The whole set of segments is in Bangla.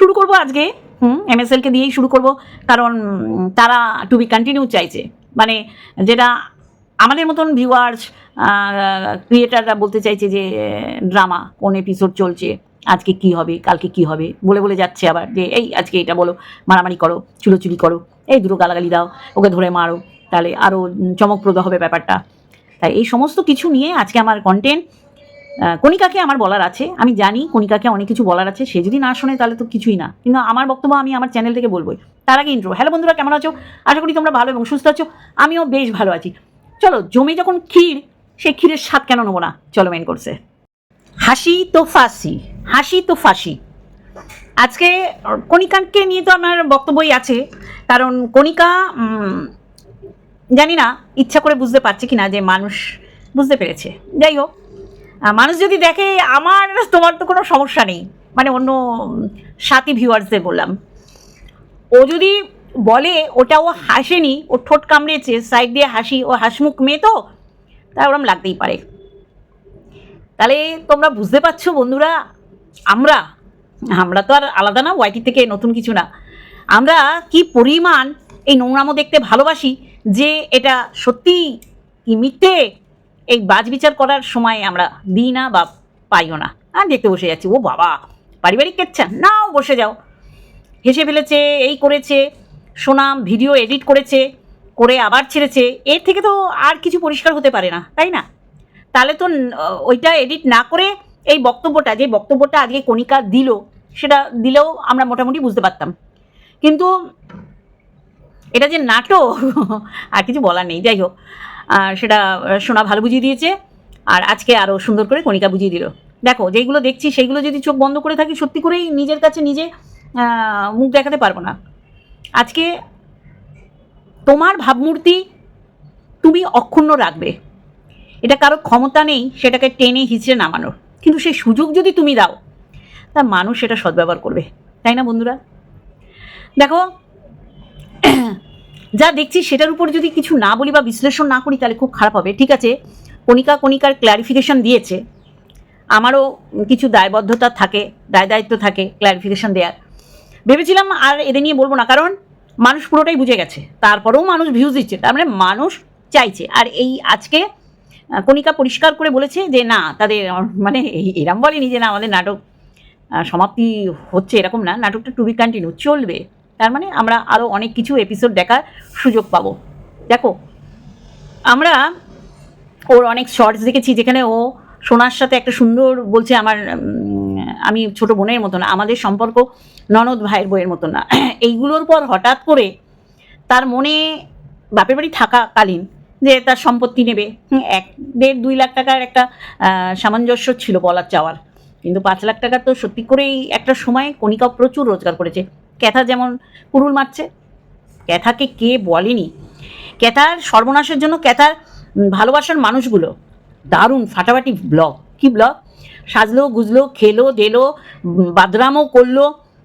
শুরু করব আজকে MSL-কে দিয়েই শুরু করব, কারণ তারা টু বি কন্টিনিউ চাইছে, মানে যেটা আমাদের মতন ভিউয়ার্স ক্রিয়েটাররা বলতে চাইছে যে ড্রামা কোন এপিসোড চলছে, আজকে কি হবে, কালকে কি হবে, বলে বলে যাচ্ছে আবার যে এই আজকে এটা বলো, মারামারি করো, চুলোচুলি করো, এই দুটো গালাগালি দাও, ওকে ধরে মারো, তাহলে আরও চমকপ্রদ হবে ব্যাপারটা। তাই এই সমস্ত কিছু নিয়ে আজকে আমার কন্টেন্ট। কণিকাকে আমার বলার আছে, আমি জানি কণিকাকে অনেক কিছু বলার আছে, সে যদি না শোনে তাহলে তো কিছুই না, কিন্তু আমার বক্তব্য আমি আমার চ্যানেল থেকে বলবোই। তার আগে ইন্ট্রো। হ্যালো বন্ধুরা, কেমন আছো? আশা করি তোমরা ভালো এবং সুস্থ আছো, আমিও বেশ ভালো আছি। চলো, জমে যখন ক্ষীর, সেই ক্ষীরের স্বাদ কেন নেবো না? চলো মেন কোর্সে। হাসি তো ফাঁসি, হাসি তো ফাঁসি। আজকে কণিকাকে নিয়ে তো আমার বক্তব্যই আছে, কারণ কণিকা জানি না ইচ্ছা করে বুঝতে পারছে কি না যে মানুষ বুঝতে পেরেছে। যাই হোক, মানুষ যদি দেখে, আমার তোমার তো কোনো সমস্যা নেই, মানে অন্য সাথী ভিউয়ার্সদের বললাম, ও যদি বলে ওটা ও হাসেনি, ও ঠোঁট কামড়েছে, সাইড দিয়ে হাসি, ও হাসমুখ মেয়ে তো, তা ওরম লাগতেই পারে। তাহলে তোমরা বুঝতে পারছো বন্ধুরা, আমরা তো আর আলাদা না, ওয়াইটি থেকে নতুন কিছু না, আমরা কি পরিমাণ এই নোংরামো দেখতে ভালোবাসি, যে এটা সত্যি কি মিথ্যে এই বাজ বিচার করার সময় আমরা দিই না বা পাইও না, আর দেখতে বসে যাচ্ছি। ও বাবা, পারিবারিক কেচ্ছা, নাও বসে যাও, হেসে ফেলেছে, এই করেছে, সোনাম ভিডিও এডিট করেছে, করে আবার ছেড়েছে, এর থেকে তো আর কিছু পরিষ্কার হতে পারে না, তাই না? তাহলে তো ওইটা এডিট না করে এই বক্তব্যটা, যে বক্তব্যটা আজকে কণিকা দিল, সেটা দিলেও আমরা মোটামুটি বুঝতে পারতাম। কিন্তু এটা যে নাটক, আর কিছু বলার নেই। যাই হোক, সেটা সোনা ভালো বুঝিয়ে দিয়েছে, আর আজকে আরও সুন্দর করে কণিকা বুঝিয়ে দিল। দেখো, যেইগুলো দেখছি সেইগুলো যদি চোখ বন্ধ করে থাকি, সত্যি করেই নিজের কাছে নিজে মুখ দেখাতে পারবো না। আজকে তোমার ভাবমূর্তি তুমি অক্ষুণ্ণ রাখবে, এটা কারো ক্ষমতা নেই সেটাকে টেনে হিঁচড়ে নামানোর, কিন্তু সেই সুযোগ যদি তুমি দাও, তা মানুষ সেটা সদ্ব্যবহার করবে, তাই না বন্ধুরা? দেখো, যা দেখছি সেটার উপর যদি কিছু না বলি বা বিশ্লেষণ না করি, তাহলে খুব খারাপ হবে। ঠিক আছে, কণিকার ক্ল্যারিফিকেশন দিয়েছে, আমারও কিছু দায়বদ্ধতা থাকে, দায়িত্ব থাকে ক্ল্যারিফিকেশন দেওয়ার। ভেবেছিলাম আর এদের নিয়ে বলবো না, কারণ মানুষ পুরোটাই বুঝে গেছে, তারপরেও মানুষ ভিউজ দিচ্ছে, তার মানে মানুষ চাইছে। আর এই আজকে কণিকা পরিষ্কার করে বলেছে যে না, তাদের মানে এরম বলেনি যে না আমাদের নাটক সমাপ্তি হচ্ছে, এরকম না, নাটকটা টু বি কন্টিনিউ চলবে। তার মানে আমরা আরও অনেক কিছু এপিসোড দেখার সুযোগ পাবো। দেখো, আমরা ওর অনেক শর্টস দেখেছি যেখানে ও সোনার সাথে একটা সুন্দর বলছে, আমি ছোট বোনের মতো না, আমাদের সম্পর্ক ননদ ভাইয়ের বইয়ের মতো না। এইগুলোর পর হঠাৎ করে তার মনে বাপের বাড়ি থাকাকালীন যে তার সম্পত্তি নেবে, 1-1.5-2 লাখ টাকার একটা সামঞ্জস্য ছিল বলার চাওয়ার, কিন্তু 5 লাখ টাকা তো সত্যি করেই একটা সময় কণিকা প্রচুর রোজগার করেছে। ক্যাথা যেমন কুরুল মারছে, ক্যাথাকে কে বলেনি? ক্যাথার সর্বনাশের জন্য ক্যাথার ভালোবাসার মানুষগুলো দারুণ ফাটাফাটি ব্লগ, কি ব্লগ, সাজলো গুজলো, খেলো দেলো, বাদরামও করলো,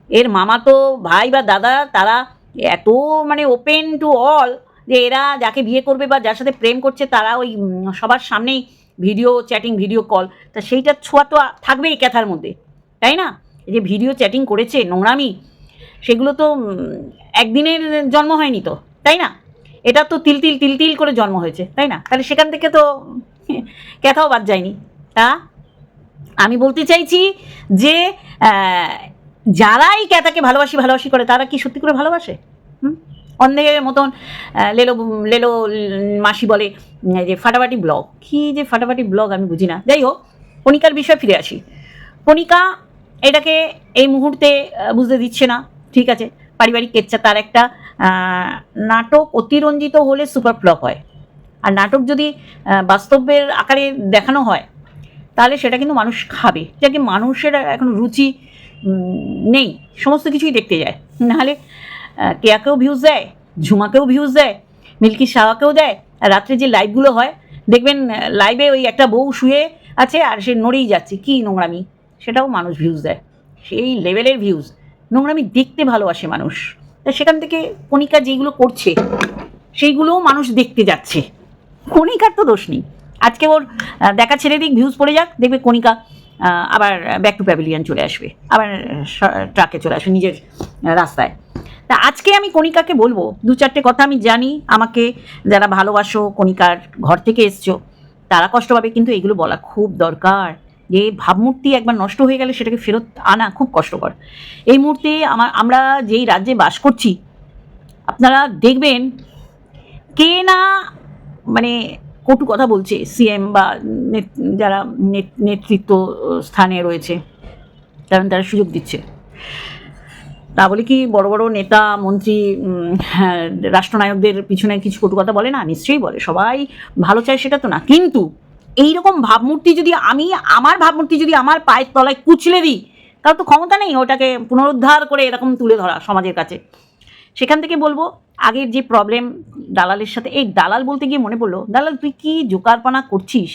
এর মামা তো ভাই বা দাদা তারা এত মানে ওপেন টু অল, যে এরা যাকে বিয়ে করবে বা যার সাথে প্রেম করছে তারা ওই সবার সামনেই ভিডিও চ্যাটিং, ভিডিও কল, তা সেইটার ছোঁয়া তো থাকবেই ক্যাথার মধ্যে, তাই না? এই যে ভিডিও চ্যাটিং করেছে, নোংরামি, সেগুলো তো একদিনের জন্ম হয়নি তো, তাই না? এটা তো তিল তিল করে জন্ম হয়েছে, তাই না? তাহলে সেখান থেকে তো ক্যাথাও বাদ যায়নি। তা আমি বলতে চাইছি যে যারাই ক্যাথাকে ভালোবাসি করে, তারা কি সত্যি করে ভালোবাসে? অন্ধের মতন লেলো মাসি বলে যে ফাটাফাটি ব্লগ, কি যে ফাটাফাটি ব্লগ আমি বুঝি না। যাই হোক, কণিকার বিষয়ে ফিরে আসি। কণিকা এটাকে এই মুহূর্তে বুঝতে দিচ্ছে না, ঠিক আছে, পারিবারিক কেচ্ছা, তার একটা নাটক অতিরঞ্জিত হলে সুপার ফ্লপ হয়, আর নাটক যদি বাস্তবের আকারে দেখানো হয় তাহলে সেটা কিন্তু মানুষ খাবে, যাকে মানুষের এখন রুচি নেই, সমস্ত কিছুই দেখতে যায়। নাহলে কেয়াকেও ভিউজ দেয়, ঝুমাকেও ভিউজ দেয়, মিল্কি শাওয়াকেও দেয়, আর রাত্রে যে লাইভগুলো হয় দেখবেন, লাইভে ওই একটা বউ শুয়ে আছে আর সে নড়েই যাচ্ছে, কি নোংরামি, সেটাও মানুষ ভিউজ দেয়, সেই লেভেলের ভিউজ। নোংরামি দেখতে ভালোবাসে মানুষ, তা সেখান থেকে কণিকা যেইগুলো করছে সেইগুলোও মানুষ দেখতে যাচ্ছে, কণিকার তো দোষ নেই। আজকে ওর দেখা ছেড়ে দিক, ভিউজ পড়ে যাক, দেখবে কণিকা আবার ব্যাক টু প্যাভিলিয়ন চলে আসবে, আবার ট্রাকে চলে আসবে নিজের রাস্তায়। তা আজকে আমি কণিকাকে বলবো 2-4টে কথা। আমি জানি আমাকে যারা ভালোবাসো, কণিকার ঘর থেকে এসছো, তারা কষ্ট পাবে, কিন্তু এগুলো বলা খুব দরকার। যে ভাবমূর্তি একবার নষ্ট হয়ে গেলে সেটাকে ফেরত আনা খুব কষ্টকর। এই মুহূর্তে আমরা যেই রাজ্যে বাস করছি, আপনারা দেখবেন কে না মানে কটু কথা বলছে সিএম বা যারা নেতৃত্ব স্থানে রয়েছে, কারণ তারা সুযোগ দিচ্ছে। তা বলে কি বড় বড় নেতা মন্ত্রী রাষ্ট্রনায়কদের পিছনে কিছু কটু কথা বলে না? নিশ্চয়ই বলে, সবাই ভালো চায় সেটা তো না। কিন্তু এইরকম ভাবমূর্তি যদি আমার ভাবমূর্তি যদি আমার পায়ের তলায় কুচলে দিই, তাহলে তো ক্ষমতা নেই ওটাকে পুনরুদ্ধার করে এরকম তুলে ধরা সমাজের কাছে। সেখান থেকে বলবো, আগের যে প্রবলেম দালালের সাথে, এই দালাল বলতে গিয়ে মনে পড়লো, দালাল তুই কি জোকারপানা করছিস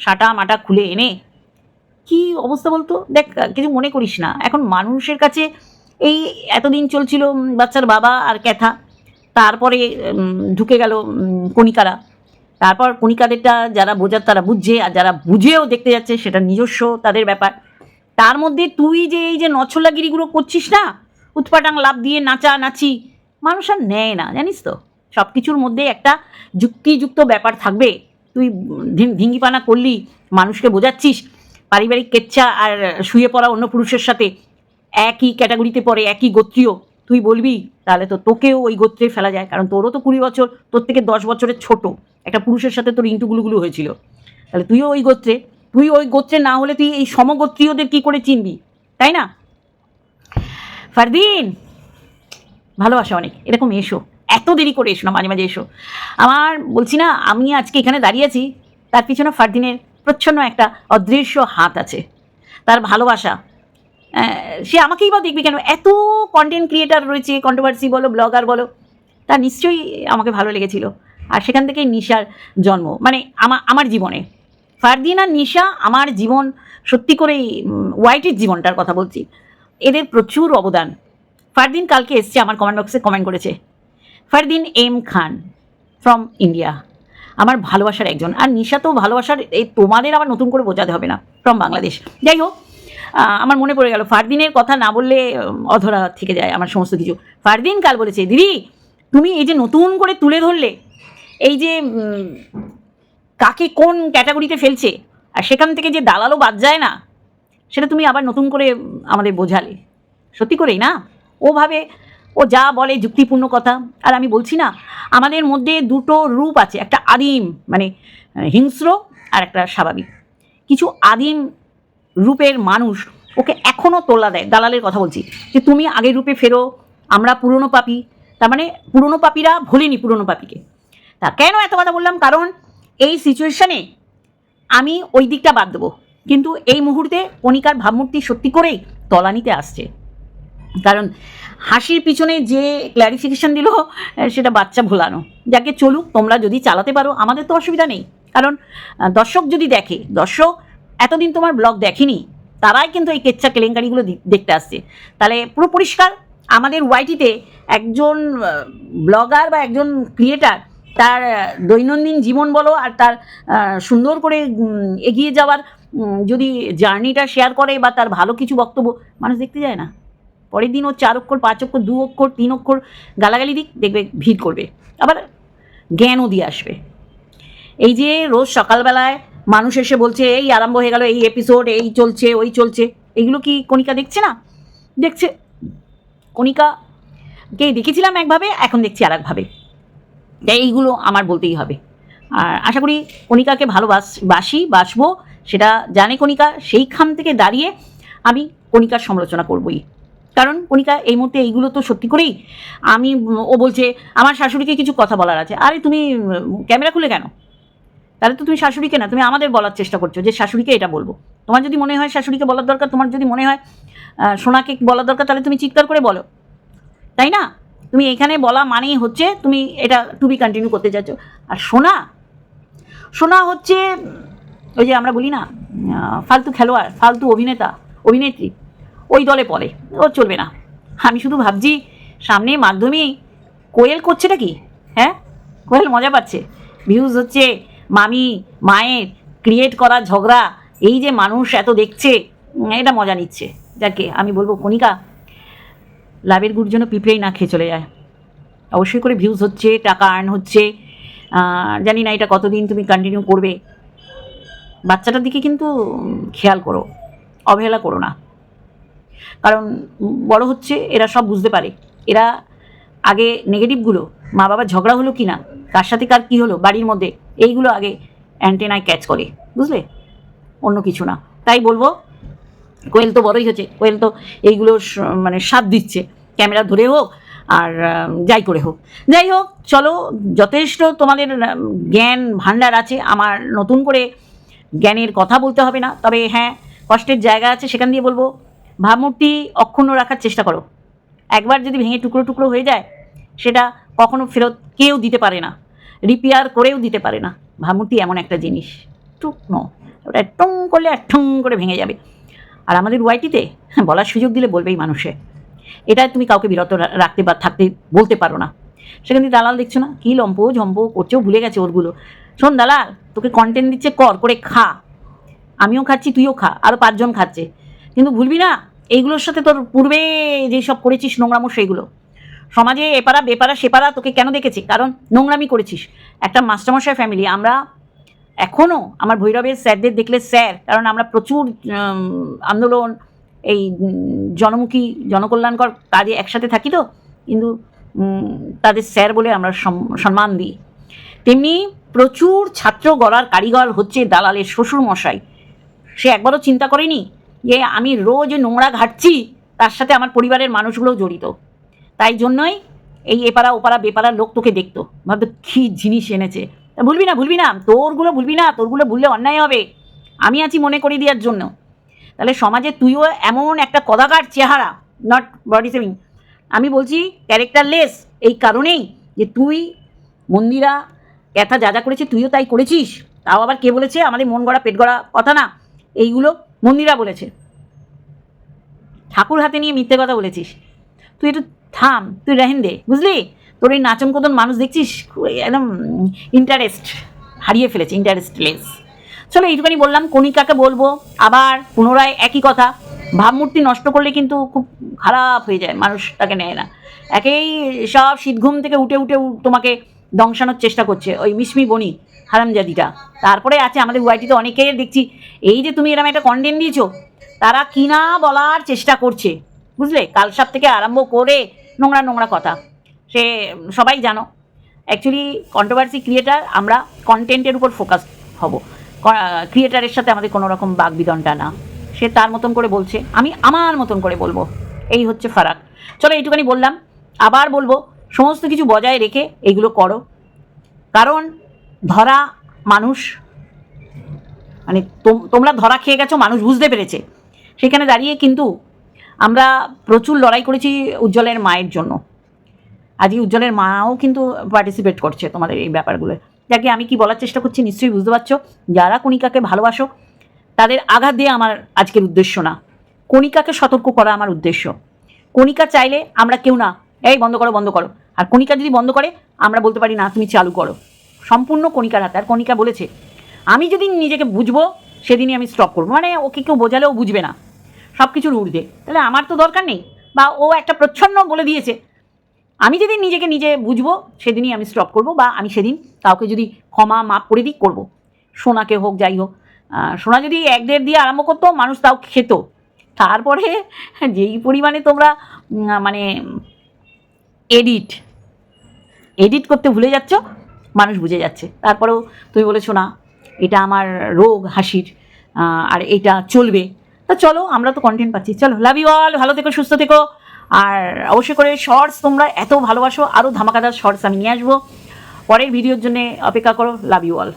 সাটা মাটা খুলে এনে? কি অবস্থা বলতো? দেখ, কিছু মনে করিস না, এখন মানুষের কাছে এই এতদিন চলছিল বাচ্চার বাবা আর ক্যাথা, তারপরে ঢুকে গেল কণিকারা, তারপর কণিকাদেরটা যারা বোঝার তারা বুঝছে, আর যারা বুঝেও দেখতে যাচ্ছে সেটা নিজস্ব তাদের ব্যাপার। তার মধ্যে তুই যে এই যে নছলাগিরিগুলো করছিস না, উৎপাটাং লাভ দিয়ে নাচানাচি, মানুষ আর নেয় না, জানিস তো। সব কিছুর মধ্যে একটা যুক্তিযুক্ত ব্যাপার থাকবে। তুই ধিঙ্গিপানা করলি, মানুষকে বোঝাচ্ছিস পারিবারিক কেচ্ছা আর শুয়ে পড়া অন্য পুরুষের সাথে একই ক্যাটাগরিতে পড়ে, একই গোত্রীয়, তুই বলবি, তাহলে তো তোকেও ওই গোত্রে ফেলা যায়। কারণ তোরও তো 20 বছর, তোর থেকে 10 বছরের ছোট একটা পুরুষের সাথে তোর ইন্টুগুলুগুলো হয়েছিল, তাহলে তুইও ওই গোত্রে। তুই ওই গোত্রে না হলে তুই এই সমগোত্রীয়দের কি করে চিনবি, তাই না? ফারদিন, ভালোবাসা অনেক, এরকম এসো, এত দেরি করে এসো না, মাঝে মাঝে এসো। আমার বলছি না, আমি আজকে এখানে দাঁড়িয়ে আছি, তার পিছনে ফারদিনের প্রচ্ছন্ন একটা অদৃশ্য হাত আছে, তার ভালোবাসা। সে আমাকেই বা দেখবি কেন? এত কন্টেন্ট ক্রিয়েটার রয়েছে, কন্ট্রোভার্সি বলো, ব্লগার বলো, তা নিশ্চয়ই আমাকে ভালো লেগেছিল। আর সেখান থেকেই নিশার জন্ম, মানে আমার জীবনে ফারদিন আর নিশা আমার জীবন, সত্যি করেই ওয়াইটির জীবনটার কথা বলছি, এদের প্রচুর অবদান। ফারদিন কালকে এসছে, আমার কমেন্ট বক্সে কমেন্ট করেছে, Fardin M Khan from India, আমার ভালোবাসার একজন। আর নিশা তো ভালোবাসার, এই তোমাদের আবার নতুন করে বোঝাতে হবে না, ফ্রম বাংলাদেশ। যাই হোক, আমার মনে পড়ে গেল, ফারদিনের কথা না বললে অধরা থেকে যায় আমার সমস্ত কিছু। ফারদিন কাল বলেছে, দিদি তুমি এই যে নতুন করে তুলে ধরলে, এই যে কাকে কোন ক্যাটাগরিতে ফেলছে, আর সেখান থেকে যে দালালও বাদ যায় না, সেটা তুমি আবার নতুন করে আমাদের বোঝালে। সত্যি করেই না, ওভাবে ও যা বলে যুক্তিপূর্ণ কথা। আর আমি বলছি না, আমাদের মধ্যে দুটো রূপ আছে, একটা আদিম মানে হিংস্র, আর একটা স্বাভাবিক। কিছু আদিম রূপের মানুষ ওকে এখনও তোলা দেয়, দালালের কথা বলছি, যে তুমি আগের রূপে ফেরো, আমরা পুরনো পাপী। তার মানে পুরনো পাপীরা ভোলেনি পুরনো পাপীকে। তা কেন এত কথা বললাম? কারণ এই সিচুয়েশানে আমি ওই দিকটা বাদ দেবো, কিন্তু এই মুহূর্তে কণিকার ভাবমূর্তি সত্যি করেই তলানিতে আসছে। কারণ হাসির পিছনে যে ক্ল্যারিফিকেশান দিল, সেটা বাচ্চা ভোলানো। যাকে চলুক, তোমরা যদি চালাতে পারো আমাদের তো অসুবিধা নেই। কারণ দর্শক যদি দেখে, দর্শক এতদিন তোমার ব্লগ দেখেনি, তারাই কিন্তু এই কেচ্চা কেলেঙ্কারিগুলো দেখতে আসছে। তাহলে পুরো পরিষ্কার, আমাদের ওয়াইটিতে একজন ব্লগার বা একজন ক্রিয়েটার তার দৈনন্দিন জীবন বলো, আর তার সুন্দর করে এগিয়ে যাওয়ার যদি জার্নিটা শেয়ার করে, বা তার ভালো কিছু বক্তব্য, মানুষ দেখতে যায় না? পরের দিন ও 4 অক্ষর 5 অক্ষর 2 অক্ষর 3 অক্ষর গালাগালি দিক, দেখবে ভিড় করবে, আবার জ্ঞানও দিয়ে আসবে। এই যে রোজ সকালবেলায় মানুষ এসে বলছে এই আরম্ভ হয়ে গেল, এই এপিসোড, এই চলছে, ওই চলছে, এগুলো কি কণিকা দেখছে না? দেখছে। কণিকাকে দেখেছিলাম একভাবে, এখন দেখছি আর একভাবে। তাই এইগুলো আমার বলতেই হবে। আর আশা করি কণিকাকে বাসবো, সেটা জানে কণিকা। সেইখান থেকে দাঁড়িয়ে আমি কণিকার সমালোচনা করবই, কারণ কণিকা এই মুহূর্তে এইগুলো তো সত্যি করেই ও বলছে আমার শাশুড়িকে কিছু কথা বলার আছে। আরে তুমি ক্যামেরা খুলে কেন? তাহলে তো তুমি শাশুড়িকে না, তুমি আমাদের বলার চেষ্টা করছো যে শাশুড়িকে এটা বলবো। তোমার যদি মনে হয় শাশুড়িকে বলার দরকার, তোমার যদি মনে হয় সোনাকে বলার দরকার, তাহলে তুমি চিৎকার করে বলো, তাই না? তুমি এখানে বলা মানেই হচ্ছে তুমি এটা টু বি কন্টিনিউ করতে চাচ্ছ। আর সোনা হচ্ছে ওই যে আমরা বলি না, ফালতু খেলোয়াড়, ফালতু অভিনেত্রী, ওই দলে পড়ে, ও চলবে না। আমি শুধু ভাবছি সামনে মাধ্যমে কোয়েল করছেটা কি? হ্যাঁ, কোয়েল মজা পাচ্ছে, ভিউজ হচ্ছে, মায়ের ক্রিয়েট করা ঝগড়া, এই যে মানুষ এত দেখছে, এটা মজা নিচ্ছে। যাকে আমি বলবো কণিকা, লাভের গুড় যেন পিঁপড়েই না খেয়ে চলে যায়। অবশ্যই করে ভিউজ হচ্ছে, টাকা আর্ন হচ্ছে, জানি না এটা কতদিন তুমি কন্টিনিউ করবে। বাচ্চাটার দিকে কিন্তু খেয়াল করো, অবহেলা করো না। কারণ বড় হচ্ছে, এরা সব বুঝতে পারে। এরা আগে নেগেটিভগুলো, মা বাবার ঝগড়া হলো কি না, কার সাথে কার কী হলো বাড়ির মধ্যে, এইগুলো আগে অ্যান্টেনায় ক্যাচ করে, বুঝলে, অন্য কিছু না। তাই বলবো, কোয়েল তো বড়ই হচ্ছে, কোয়েল তো এইগুলো মানে স্বাদ দিচ্ছে, ক্যামেরা ধরে হোক আর যাই করে হোক। যাই হোক, চলো, যথেষ্ট তোমাদের জ্ঞান ভাণ্ডার আছে, আমার নতুন করে জ্ঞানের কথা বলতে হবে না। তবে হ্যাঁ, কষ্টের জায়গা আছে, সেখান দিয়ে বলবো ভাবমূর্তি অক্ষুণ্ণ রাখার চেষ্টা করো। একবার যদি ভেঙে টুকরো টুকরো হয়ে যায়, সেটা কখনো ফেরত কেউ দিতে পারে না, রিপেয়ার করেও দিতে পারে না। ভাবমূর্তি এমন একটা জিনিস, টুকনো, ওটা টং করলে আর ঠং করে ভেঙে যাবে। আর আমাদের ওয়াইটিতে বলার সুযোগ দিলে বলবেই মানুষে, এটা তুমি কাউকে বিরত রাখতে বা থাকতে বলতে পারো না। সেখান থেকে দালাল দেখছো না কী লম্পো ঝম্পো করছেও, ভুলে গেছে ওরগুলো। শোন দালাল, তোকে কন্টেন্ট দিচ্ছে, কর, করে খা, আমিও খাচ্ছি, তুইও খা, আরও 5 জন খাচ্ছে, কিন্তু ভুলবি না এইগুলোর সাথে তোর পূর্বে যেসব করেছিস নোংরামো, সেইগুলো সমাজে এপারা বেপারা সেপারা তোকে কেন দেখেছি, কারণ নোংরামি করেছিস। একটা মাস্টারমশাই ফ্যামিলি আমরা, এখনও আমার ভৈরবের স্যারদের দেখলে স্যার, কারণ আমরা প্রচুর আন্দোলন, এই জনমুখী জনকল্যাণকর কাজে একসাথে থাকি, তো কিন্তু তাদের স্যার বলে আমরা সম্মান দিই। তেমনি প্রচুর ছাত্র গড়ার কারিগর হচ্ছে দালালের শ্বশুর মশাই। সে একবারও চিন্তা করেনি যে আমি রোজ নোংরা ঘাটছি, তার সাথে আমার পরিবারের মানুষগুলোও জড়িত। তাই জন্যই এই এপাড়া ওপাড়া বেপাড়ার লোক তোকে দেখতো, ভাবতো কী জিনিস এনেছে। ভুলবি না, ভুলবি না, তোরগুলো ভুলবি না, তোরগুলো ভুললে অন্যায় হবে। আমি আছি মনে করিয়ে দেওয়ার জন্য। তাহলে সমাজে তুইও এমন একটা কদাকার চেহারা, নট বডি সেভিং, আমি বলছি ক্যারেক্টারলেস, এই কারণেই যে তুই মন্দিরা ক্যাথা যা যা করেছে তুইও তাই করেছিস। তাও আবার কে বলেছে? আমাদের মন গড়া পেট গড়া কথা না, এইগুলো মন্দিরা বলেছে। ঠাকুর হাতে নিয়ে মিথ্যে কথা বলেছিস। তুই একটু থাম, তুই রেহেন দে, বুঝলি? তোর এই নাচন কোদন মানুষ দেখছিস একদম ইন্টারেস্ট হারিয়ে ফেলেছে, ইন্টারেস্টলেস। চলো, এইটুখানি বললাম। কণিকাকে বলবো আবার পুনরায় একই কথা, ভাবমূর্তি নষ্ট করলে কিন্তু খুব খারাপ হয়ে যায়, মানুষ তাকে নেয় না। একেই সব শীতঘুম থেকে উঠে উঠে তোমাকে দংশানোর চেষ্টা করছে ওই মিশমি বনি হারামজাদিটা। তারপরে আছে আমাদের ওয়াইটিতে অনেকেই দেখছি, এই যে তুমি এরকম একটা কন্টেন্ট দিয়েছো, তারা কিনা বলার চেষ্টা করছে, বুঝলে, কালসাপ থেকে আরম্ভ করে নোংরা নোংরা কথা। সে সবাই জানো, অ্যাকচুয়ালি কন্ট্রোভার্সি ক্রিয়েটার, আমরা কন্টেন্টের উপর ফোকাস হব, ক্রিয়েটারের সাথে আমাদের কোনো রকম বাগবিতণ্ডা না। সে তার মতন করে বলছে, আমি আমার মতন করে বলবো, এই হচ্ছে ফারাক। চলো, এইটুখানি বললাম। আবার বলবো, সমস্ত কিছু বজায় রেখে এইগুলো করো, কারণ ধরা মানুষ, মানে তোমরা ধরা খেয়ে গেছো, মানুষ বুঝতে পেরেছে। সেখানে দাঁড়িয়ে কিন্তু আমরা প্রচুর লড়াই করেছি উজ্জ্বলের মায়ের জন্য। আজকে উজ্জ্বলের মাও কিন্তু পার্টিসিপেট করছে তোমাদের এই ব্যাপারগুলো। যাকে আমি কি বলার চেষ্টা করছি নিশ্চয়ই বুঝতে পারছো। যারা কণিকাকে ভালোবাসো তাদের আঘাত দিয়ে আমার আজকের উদ্দেশ্য না, কণিকাকে সতর্ক করা আমার উদ্দেশ্য। কণিকা চাইলে আমরা কেউ না, এই বন্ধ করো বন্ধ করো, আর কণিকা যদি বন্ধ করে আমরা বলতে পারি না তুমি চালু করো, সম্পূর্ণ কণিকার হাতে। আর কণিকা বলেছে আমি যেদিন নিজেকে বুঝবো সেদিনই আমি স্টপ করবো, মানে ওকে কেউ বোঝালেও বুঝবে না, সব কিছুর ঊর্ধ্বে। তাহলে আমার তো দরকার নেই, বা ও একটা প্রচ্ছন্ন বলে দিয়েছে, আমি যেদিন নিজেকে নিজে বুঝবো সেদিনই আমি স্টপ করবো, বা আমি সেদিন কাউকে যদি ক্ষমা মাপ করে দিই করবো। সোনাকে হোক, যাই হোক, সোনা যদি 1-1.5 দিয়ে আরম্ভ করতো, মানুষ তাও খেত। তারপরে যেই পরিমাণে তোমরা মানে এডিট করতে ভুলে যাচ্ছ, মানুষ বুঝে যাচ্ছে। তারপরেও তুমি বলেছো না এটা আমার রোগ হাসির, আর এটা চলবে। তো চলো, আমরা তো কন্টেন্ট পাচ্ছি। চলো, লাভ ইউ অল, ভালো থেকো, সুস্থ থেকো। আর অবশ্যই করে শর্টস তোমরা এত ভালোবাসো, আরও ধামাকাদার শর্টস আমি নিয়ে আসবো। পরের ভিডিওর জন্য অপেক্ষা করো। Love you all.